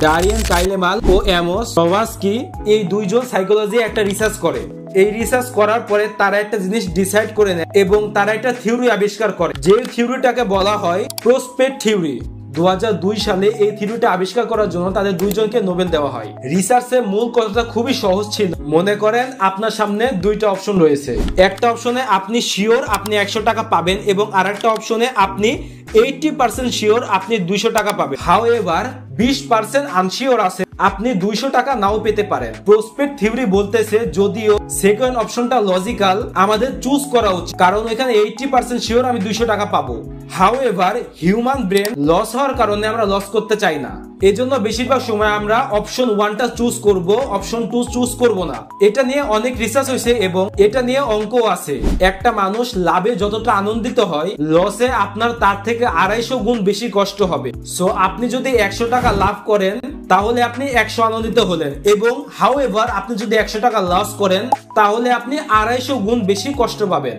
Darien কাইলেমাল ও Amos টভাস্কি এই দুইজন psychology একটা রিসার্চ করে। এই রিসার্চ করার পরে তারা একটা জিনিস ডিসাইড করে নেয় এবং তারা একটা থিওরি আবিষ্কার করে, যে থিওরিটাকে বলা হয় প্রসপেক্ট থিওরি। 2002 সালে এই থিওরিটা আবিষ্কার করার জন্য তাদের দুইজনকে নোবেল দেওয়া হয়। রিসার্চের মূল কথাটা খুবই সহজ ছিল। মনে করেন আপনার সামনে দুইটা অপশন রয়েছে। একটা অপশনে আপনি শিওর আপনি 100 টাকা পাবেন এবং আরেকটা অপশনে আপনি 80% শিওর আপনি 200 টাকা পাবেন। হাউএভার 20% আনশিওর আছে, আপনি 200 টাকা নাও পেতে পারেন। প্রসপেক্ট থিওরি বলতেছে যদিও সেকেন্ড অপশনটা লজিক্যাল, আমাদের চুজ করা উচিত, কারণ এখানে 80% শিওর আমি 200 টাকা পাবো। হাউএভার হিউম্যান ব্রেন লস হওয়ার কারণে আমরা লস করতে চাই না, এজন্য বেশিরভাগ সময় আমরা অপশন 1টা চুজ করব, অপশন 2 চুজ করব না। এটা নিয়ে অনেক রিসার্চ হয়েছে এবং এটা নিয়ে অঙ্কও আছে। একটা মানুষ লাভে যতটা আনন্দিত হয়, লসে আপনার তার থেকে 250 গুণ বেশি কষ্ট হবে। সো আপনি যদি 100 টাকা লাভ করেন তাহলে আপনি 100 আনন্দিত হলেন, এবং হাউএভার আপনি যদি 100 টাকা লস করেন তাহলে আপনি 250 গুণ বেশি কষ্ট পাবেন।